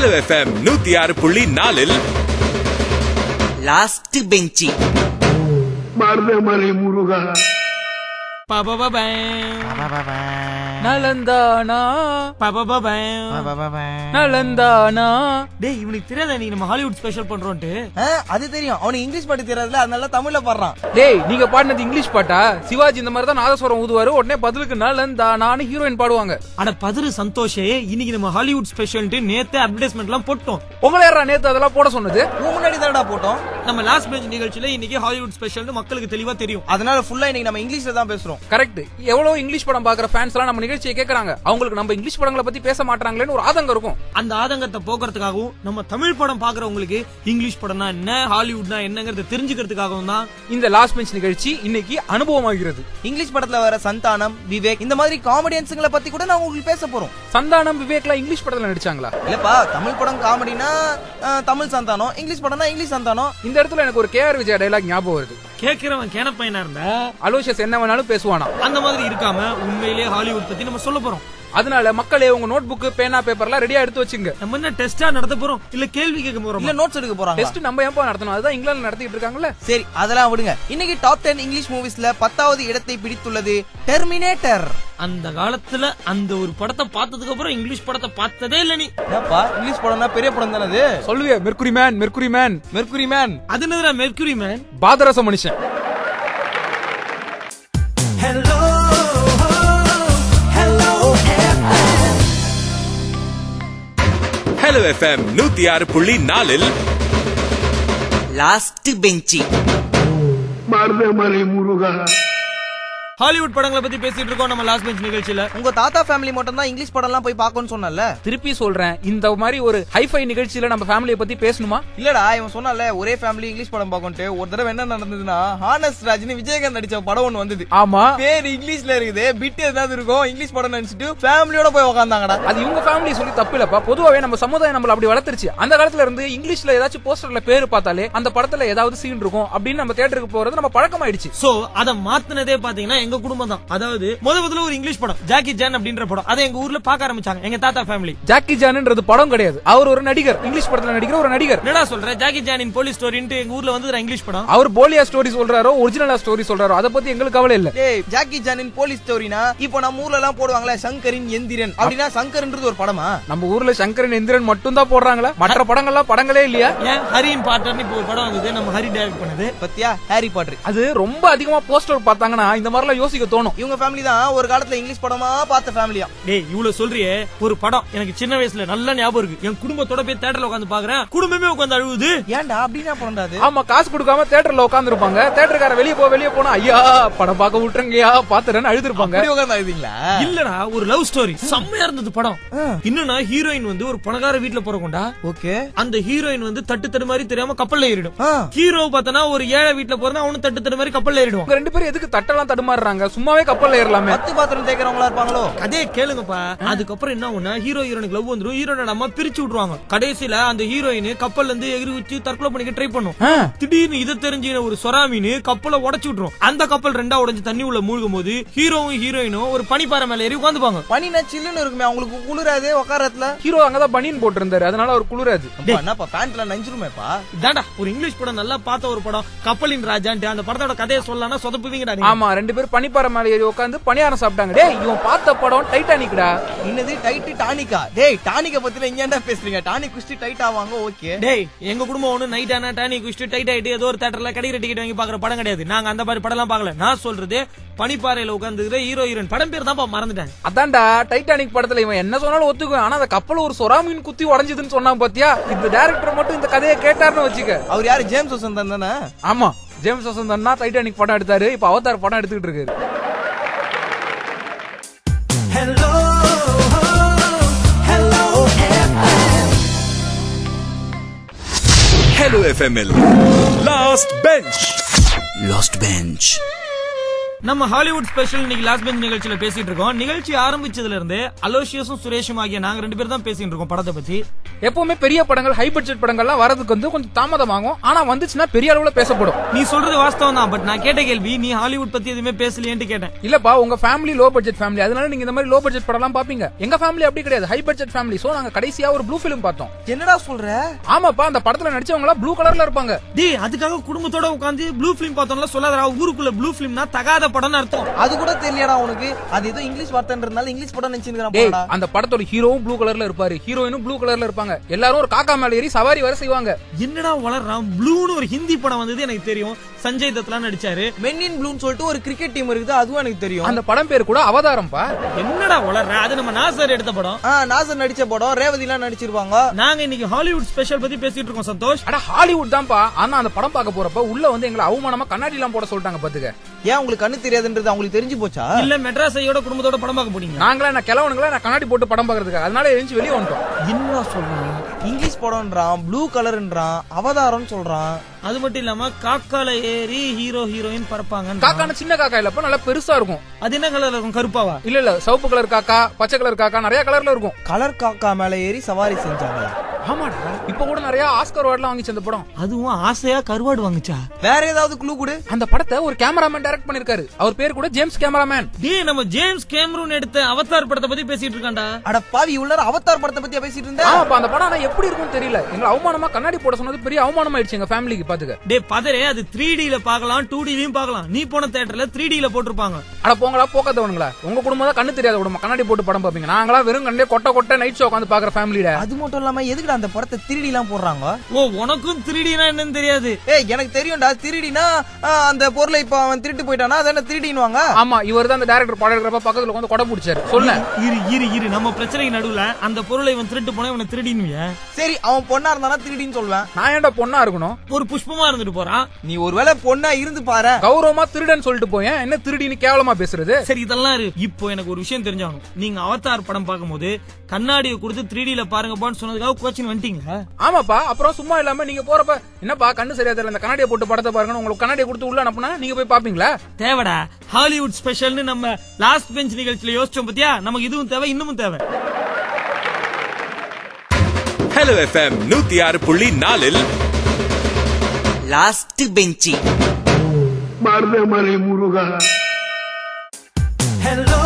Hello FM 106.4 last பெஞ்சி மருதமலை முருகா நலந்தானா நலந்தானா. டேய் இவனுக்கு தெரியாத நீ நம்ம ஹாலிவுட் ஸ்பெஷல் பண்றோம்ட்டு. அது தெரியும், அவனுக்கு இங்கிலீஷ் பாட்டு தெரியாதுல, அதனால தமிழ்ல பாடுறான். டேய் நீங்க பாடினது இங்கிலீஷ் பாட்டா? சிவாஜி இந்த மாதிரி தான் நாதஸ்வரம் ஊதுவாரு, உடனே பதிலுக்கு நலந்தானான்னு ஹீரோயின் பாடுவாங்க. அட பதிரு சந்தோஷே, இன்னைக்கு நம்ம ஹாலிவுட் ஸ்பெஷல்ட்டு நேத்து அட்வர்டைஸ்மெண்ட் எல்லாம் போட்டோம். உங்களை யாரா நேத்து அதெல்லாம் போட சொன்னது? முன்னாடி தானடா போட்டோம். நம்ம லாஸ்ட் பெஞ்ச் நிகழ்ச்சியில இன்னைக்கு ஹாலிவுட் ஸ்பெஷல்னு மக்களுக்கு தெளிவா தெரியும். அதனால ஃபுல்லா இன்னைக்கு நம்ம இங்கிலீஷ்ல தான் பேசுறோம். கரெக்ட். எவ்வளவு இங்கிலீஷ் படம் பாக்குற ஃபேன்ஸ் எல்லாம் நம்ம நிகழ்ச்சியை கேக்குறாங்க. அவங்களுக்கு நம்ம இங்கிலீஷ் படங்களை பத்தி பேச மாட்டாங்களேன்னு ஒரு ஆதங்கம் இருக்கும். அந்த ஆதங்கத்தை போக்குறதுக்காகவும் நம்ம தமிழ் படம் பாக்குறவங்களுக்கு இங்கிலீஷ் படம்னா என்ன, ஹாலிவுட்னா என்னங்கறத தெரிஞ்சுக்கிறதுக்காகவும் தான் இந்த லாஸ்ட் பெஞ்ச் நிகழ்ச்சி இன்னைக்கு அனுபவமாகிறது. இங்கிலீஷ் படத்துல வர சந்தானம், விவேக் இந்த மாதிரி காமெடியன்ஸ்களை பத்தி கூட நான் உங்களுக்கு பேச போறோம். சந்தானம், விவேக்லாம் இங்கிலீஷ் படத்துல நடிச்சாங்களா? இல்லப்பா, தமிழ் படம் காமெடினா தமிழ் சந்தானம், இங்கிலீஷ் படம்னா இங்கிலீஷ் சந்தானம். இந்த இடத்துல எனக்கு ஒரு KR விஜயா டயலாக் ஞாபகம் வருது. கேக்குறவன் கேனப்பையனா இருந்தா அலோஷியஸ் என்ன வேணாலும் பேசுவானா. அந்த மாதிரி இருக்காம உண்மையிலேயே ஹாலிவுட் பத்தி நம்ம சொல்ல போறோம். அதனால மக்களே உங்க நோட் புக், பேனா, பேப்பர்லாம் ரெடியா எடுத்து வச்சுங்க. நம்ம என்ன டெஸ்டா நடத்த போறோம் இல்ல கேள்வி கேட்க போறோம் இல்ல நோட்ஸ் எடுக்க போறோம். டெஸ்ட் நம்ம ஏன்பா நடத்தணும்? அதுதான் இங்கிலாந்துல நடத்திட்டு இருக்காங்கல்ல. சரி அதெல்லாம் விடுங்க. இன்னைக்கு டாப் 10 இங்கிலீஷ் மூவிஸ்ல 10வது இடத்தை பிடித்துள்ளது டெர்மினேட்டர். அந்த காலத்துல அந்த ஒரு படத்தை பார்த்ததுக்கு அப்புறம் இங்கிலீஷ் படத்தை பார்த்ததே இல்ல நீ. என்னப்பா இங்கிலீஷ் படம்னா பெரிய படம் தானே அது? சொல்லுவே mercury man, mercury man, mercury man. அது என்னதுடா மெர்க்குரி மேன்? பாதரச மனுஷன். ஹலோ FM 106.4 லாஸ்ட் பெஞ்சி மருதமலை முருகா. ஹாலிவுட் படங்களை பத்தி பேசிட்டு இருக்கோம் நம்ம லாஸ்ட் பெஞ்ச் நிகழ்ச்சியில. உங்க தாத்தா ஃபேமிலி மட்டும் தான் இங்கிலீஷ் படம் எல்லாம் போய் பாக்கணும்னு சொன்னல. திருப்பி சொல்றேன், இந்த மாதிரி ஒரு ஹைஃபை நிகழ்ச்சியில நம்ம ஃபேமிலியை பத்தி பேசணுமா? இல்லடா, இவன் சொன்னால ஒரே ஃபேமிலி இங்கிலீஷ் படம் பாக்கணும்ட்டு. ஒரு தடவை என்ன நடந்ததுன்னா, ஹானஸ்ட் ராஜ்னு விஜயகாந்த் நடிச்ச படம் ஒன்னு வந்தது. ஆமா, பேர் இங்கிலீஷ்ல இருக்குது, பிட் ஏதாவது இருக்கும், இங்கிலீஷ் படம் நினைச்சிட்டு ஃபேமிலியோட போய் உட்கார்ந்தாங்கடா. அது இவங்க ஃபேமிலி சொல்லி தப்பு இல்லப்பா. பொதுவாவே நம்ம சமுதாயம் நம்மள அப்படி வளர்த்துருச்சு. அந்த காலத்துல இருந்து இங்கிலீஷ்ல ஏதாச்சும் போஸ்டர்ல பேரு பார்த்தாலே அந்த படத்துல ஏதாவது சீன் இருக்கும் அப்படின்னு நம்ம தியேட்டருக்கு போறது நம்ம பழக்கமாயிடுச்சு. சோ அத மாத்துனதே பாத்தீங்கன்னா எங்க குடும்பம் தான். அதாவது முதல்ல ஒரு இங்கிலீஷ் படம் ஜாக்கி ஜான் அப்படின்ற படம், அதை எங்க ஊர்ல பார்க்க ஆரம்பிச்சாங்க எங்க தாத்தா ஃபேமிலி. ஜாக்கி ஜான்ன்றது படம் கிடையாது, அவர் ஒரு நடிகர், இங்கிலீஷ் படத்துல நடிக்கிற ஒரு நடிகர். என்னடா சொல்ற? ஜாக்கி ஜானின் போலீஸ் ஸ்டோரின்னு எங்க ஊர்ல வந்து இங்கிலீஷ் படம். அவர் போலியா ஸ்டோரி சொல்றாரோ ஒரிஜினலா ஸ்டோரி சொல்றாரோ அத பத்தி எங்களுக்கு கவலை இல்ல. டேய், ஜாக்கி ஜானின் போலீஸ் ஸ்டோரினா இப்போ நம்ம ஊர்ல எல்லாம் போடுவாங்களே சங்கரின் எந்திரன் அப்படினா, சங்கர்ன்றது ஒரு படமா? நம்ம ஊர்ல சங்கரன் எந்திரன் மட்டும் தான் போடுறாங்களா? மற்ற படங்கள்லாம் படங்களே இல்லையா? ஏன் ஹரியின் பாட்டர்னு இப்போ ஒரு படம் வந்தது, நம்ம ஹரி டைரக்ட் பண்ணது. பத்தியா ஹாரி பாட்டர். அது ரொம்ப அதிகமா போஸ்டர் பார்த்தாங்கன்னா இந்த மாதிரி எல்லாம் யோசிக்க தோணும். இவங்க ஃபேமிலி தான் ஒரு காலத்துல இங்கிலீஷ் படமா பார்த்த ஃபேமிலியா. டேய் இவ்வளவு சொல்றியே, ஒரு படம் எனக்கு சின்ன வயசுல நல்ல ஞாபகம் இருக்கு. என் குடும்பத்தோட போய் தியேட்டர்ல உட்கார்ந்து பாக்குறேன், குடும்பமே உட்கார்ந்து அழுவுது. ஏன்டா அப்படினா பண்றாது? ஆமா, காசு கொடுக்காம தியேட்டர்ல உட்கார்ந்து இருப்பாங்க. தியேட்டர்கார வெளிய போனா ஐயா படம் பார்க்க விட்டுறங்கயா பாத்துறேன்னு அழுதுருப்பாங்க. அப்படி உட்கார்ந்து அழுதீங்களா? இல்லடா, ஒரு லவ் ஸ்டோரி செம்மையா இருந்தது படம். இன்னும் ஹீரோயின் வந்து ஒரு பணக்கார வீட்டுல போறோம்டா. ஓகே. அந்த ஹீரோயின் வந்து தட்டு மாதிரி தெரியாம கப்பல்ல ஏறிடும். ஹீரோ பார்த்தனா ஒரு ஏழை வீட்டுல போறனா அவனும் தட்டு மாதிரி கப்பல்ல ஏறிடுவான். ரெண்டு பேரும் எதுக்கு தட்டெல்லாம் தடுமாறுறாங்க? சும்மாவே கப்பல்ல ஏறலாமே. பத்து பாத்திரம் தேய்க்கிறவங்களா இருப்பாங்களோ? அதே கேளுங்கப்பா. அதுக்கப்புறம் என்ன ஒண்ணு, ஹீரோ ஹீரோனுக்கு லவ் வந்துரும். ஹீரோனோட அம்மா பிரிச்சு விட்டுருவாங்க. கடைசியில அந்த ஹீரோயின் கப்பல்ல இருந்து எகிரி வச்சு தற்கொலை பண்ணிக்க ட்ரை பண்ணும். திடீர்னு இதை தெரிஞ்சு ஒரு சொராமீன் கப்பலை உடைச்சு விட்டுரும். அந்த கப்பல் ரெண்டா உடைஞ்சு தண்ணி உள்ள மூழ்கும் போது ஹீரோவும் ஹீரோயினும் ஒரு பனிப்பாறை மேல ஏறி உட்காந்துப்பாங்க. பனினா சில்லுன்னு இருக்குமே, அவங்களுக்கு குளிராது உட்காரத்துல. ஹீரோ அங்கதான் பனியன் போட்டு இருந்தாரு, அதனால அவர் குளிராது. என்னப்பா பேண்ட்ல நஞ்சிருமேப்பா? இதாண்டா ஒரு இங்கிலீஷ் படம் நல்லா பார்த்த ஒரு படம், கப்பலின் ராஜான்ட்டு. அந்த படத்தோட கதையை சொல்லலாம்னா சொதப்புவீங்கடா. ஆமா, ரெண்டு பேரும் பனிப்பாறை மேல ஏறி உட்காந்து பணியாரம் சாப்பிட்டாங்க. டேய் இவன் பார்த்த படம் டைட்டானிக்டா. இன்னது டானிக்கா? டேய் டானிக்க பத்தில இங்கேண்டா பேசுறீங்க? டானிக் குஸ்டி டைட் ஆவாங்க. ஓகே. டேய் எங்க குடும்பம் ஒண்ணு நைட் ஆனா டானிக் குஸ்டி டைட் ஆயிட்டு ஏதோ ஒரு தியேட்டர்ல கிடைக்கிற டிக்கெட் வாங்கி பாக்குற படம் கிடையாது. நாங்க அந்த மாதிரி படம் எல்லாம் பாக்கல. நான் சொல்றது பனிப்பாறையில உட்கார்ந்துக்கிற ஹீரோ ஹீரோயின் படம் பேர் தான் மறந்துட்டேன். அதான்டா டைட்டானிக் படத்துல இவன் என்ன சொன்னாலும் ஒத்துக்குவேன். ஆனா அந்த கப்பல் ஒரு சொராமீன் குத்தி உடைஞ்சதுன்னு சொன்னான் பாத்தியா? இந்த டைரக்டர் மட்டும் இந்த கதையை கேட்டாருன்னு வச்சுக்க. அவர் யாரு? ஜேம்ஸ் வசந்தன் தானே? ஆமா, ஜேம்ஸ் வசந்தன் தான் டைட்டானிக் படம் எடுத்தாரு. இப்ப அவதார் படம் எடுத்துக்கிட்டு இருக்காரு. Hello FM last bench. Last bench. நம்ம ஹாலிவுட் ஸ்பெஷல் இன்னைக்கு லாஸ்ட் பெஞ்ச் நிகழ்ச்சியில பேசிட்டு இருக்கோம். நிகழ்ச்சி ஆரம்பிச்சதுல இருந்து அலோஷியஸும் சுரேஷும் ஆகிய நாங்க ரெண்டு பேரும் தான் பேசிட்டு இருக்கோம் படத்தை பத்தி. எப்பவுமே பெரிய படங்கள் ஹை பட்ஜெட் படங்கள்லாம் வரதுக்கு வந்து கொஞ்சம் தாமதமாகும். ஆனா வந்துச்சுன்னா பெரிய அளவுல பேசப்படும். நீ சொல்றது வாஸ்தவம் தான். பட் நான் கேட்ட கேள்வி நீ ஹாலிவுட் பத்தி எதுவுமே பேசலையேன்னு கேட்டேன். இல்லப்பா, உங்க ஃபேமிலி லோ பட்ஜெட் ஃபேமிலி, அதனால நீங்க இந்த மாதிரி லோ பட்ஜெட் படம் எல்லாம் பாப்பீங்க. எங்க ஃபேமிலி அப்படி கிடையாது, ஹை பட்ஜெட் ஃபேமிலி. சோ நாங்க கடைசியா ஒரு ப்ளூ ஃபிலிம் பார்த்தோம். என்னடா சொல்ற? ஆமாப்பா, அந்த படத்துல நடிச்சவங்க எல்லாம் ப்ளூ கலர்ல இருப்பாங்க. டேய், அதுக்காக குடும்பத்தோட உட்கார்ந்து ப்ளூ ஃபிலிம் பார்த்தோம்ல சொல்லாதடா. ஊருக்குள்ள ப்ளூ ஃபிலிம்னா தகாத படம்னு அர்த்தம். அது கூட தெரியலடா உனக்கு? அது ஏதோ இங்கிலீஷ் வார்த்தைன்றதுனால இங்கிலீஷ் படம் நினைச்சிருக்கான். டேய், அந்த படத்தோட ஹீரோவும் ப்ளூ கலர்ல இருப்பாரு, ஹீரோயினும் ப்ளூ கலர்ல இருப்பாங்க. எல்லாரும் ஒரு காக்கா மேல ஏறி சவாரி வர செய்வாங்க. என்னடா வளர்றான்? ப்ளூன்னு ஒரு ஹிந்தி படம் வந்தது எனக்கு தெரியும். சஞ்சய் தத்லாம் நடிச்சாரு. மென் இன் ப்ளூன்னு சொல்லிட்டு ஒரு கிரிக்கெட் டீம் இருக்குது, அதுவும் எனக்கு தெரியும். அந்த படம் பேர் கூட அவதாரம்பா. என்னடா வளர்ற? அது நம்ம நாசர் எடுத்த படம். நாசர் நடிச்ச படம், ரேவதி எல்லாம் நடிச்சிருப்பாங்க. நாங்க இன்னைக்கு ஹாலிவுட் ஸ்பெஷல் பத்தி பேசிட்டு இருக்கோம் சந்தோஷ். அட ஹாலிவுட் தான்ப்பா. ஆனா அந்த படம் பார்க்க போறப்ப உள்ள வந்து எங்களை அவமானமா கண்ணாடி எல்லாம் போட சொல்லிட்டாங்க பாத்துக்க. ஏன் உங்களுக்கு கண்ணு தெரியாதுன்றது அவங்களுக்கு தெரிஞ்சு போச்சா? இல்ல மெட்ராஸ் ஐயோட குடும்பத்தோட படம் பார்க்க போனீங்க? நாங்களா நான் கிளவனுங்களா நான் கண்ணாடி போட்டு படம் பாக்குறதுக்கு, அதனால எழுந்து வெளியே வந்துட்டோம். என்ன சொல்றான்? இங்கிலீஷ் படம்ன்றான், ப்ளூ கலர்ன்றான், அவதாரம் சொல்றான். அது மட்டும் இல்லாம காக்கால ஏறி ஹீரோ ஹீரோயின் பறப்பாங்க. காக்கான சின்ன காக்கா இல்லப்ப, நல்லா பெருசா இருக்கும். அது என்ன கலர்ல இருக்கும்? கருப்பாவா? இல்ல சிவப்பு கலர் காக்கா, பச்சை கலர் காக்கா, நிறைய கலர்ல இருக்கும். கலர் காக்கா மேல ஏறி சவாரி செஞ்சாங்க. ஆமாடா, இப்ப கூட நிறைய ஆஸ்கர் அவார்ட்லாம் வாங்கிச்சு அந்த படம். அதுவும் ஆசையா கருவாடு வாங்குச்சா? வேற ஏதாவது க்ளூ கொடு. அந்த படத்தை ஒரு கேமராமேன் டைரக்ட் பண்ணிருக்காரு. அவர் பேர் கூட ஜேம்ஸ் கேமராமேன். டேய், நம்ம ஜேம்ஸ் கேமரூன் எடுத்த அவதார் படத்தை பத்தி பேசிட்டு இருக்கான்டா. அட பாவி, உள்ளார அவதார் படத்தை பத்தி பேசிட்டு இருந்தேன். ஆமாப்பா, அந்த படம் எப்படி இருக்கும்னு தெரியல. எங்க அவமானமா கண்ணாடி போட சொன்னது பெரிய அவமானம் ஆயிடுச்சு எங்க ஃபேமிலிக்கு பாத்துக்க. டேய் பதரே, அது 3D ல பார்க்கலாம், 2D லயும் பார்க்கலாம். நீ போன தியேட்டர்ல 3D ல போட்டுருப்பாங்க. அட போங்களா, போக்காதவனுங்களா. உங்க குடும்பம் தான் கண்ணு தெரியாத குடும்பம், கண்ணாடி போட்டு படம் பாப்பீங்க. நாங்களா வெறும் கண்ணே கொட்ட கொட்ட நைட் ஷோ உட்காந்து பாக்குற ஃபேமிலில. அது மட்டும் இல்லாம எதுக்குடா அந்த படத்தை 3D எல்லாம் போடுறாங்க? ஓ, உனக்கும் 3D னா என்னன்னு தெரியாது? ஏய், எனக்கு தெரியும்டா. 3D னா அந்த பொருளை இப்ப அவன் திருட்டு போயிட்டானா அதான 3D ன்னுவாங்க. ஆமா, இவர் தான் அந்த டைரக்டர் படம் எடுக்கிறப்ப பக்கத்துல வந்து கொடை பிடிச்சாரு. சொல்ல இரு நம்ம பிரச்சனைக்கு நடுவுல அந்த பொருளை இவன் திருட்டு போனா இவனை திருடினுவியா? சரி, அவன் பொண்ணா இருந்தானா 3D ன்னு சொல்வேன். நான் ஏன்டா பொண்ணா இருக்கணும்? ஒரு புஷ்பமா இருந்துட்டு போறான். நீ ஒருவேளை பொண்ணா இருந்து பாரு. கௌரவமா திருடன் சொல்லிட்டு போயேன், என்ன திருடின்னு கேவலமா பேசுறது? சரி, இதெல்லாம் இரு. இப்போ எனக்கு ஒரு விஷயம் தெரிஞ்சாகணும். நீங்க அவதார் படம் பார்க்கும்போது கண்ணாடியை கொடுத்து 3D ல பாருங்கப்பான்னு சொன்னதுக்காக கோச்சின் வந்துட்டீங்களா? ஆமாப்பா, அப்புறம் சும்மா இல்லாம நீங்க போறப்ப என்னப்பா கண்ணு சரியா தெரியல, இந்த கண்ணாடியை போட்டு படத்தை பாருங்க, உங்களுக்கு கண்ணாடியை கொடுத்து உள்ள அனுப்புனா நீங்க போய் பாப்பீங்களா? தேவைடா. ஹாலிவுட் ஸ்பெஷல்னு நம்ம லாஸ்ட் பெஞ்ச் நிகழ்ச்சியில யோசிச்சோம் பத்தியா? நமக்கு இதுவும் தேவை, இன்னமும் தேவை. ஹலோ FM 106.4 லாஸ்ட் பெஞ்சி. மருதமலை முருகா. ஹலோ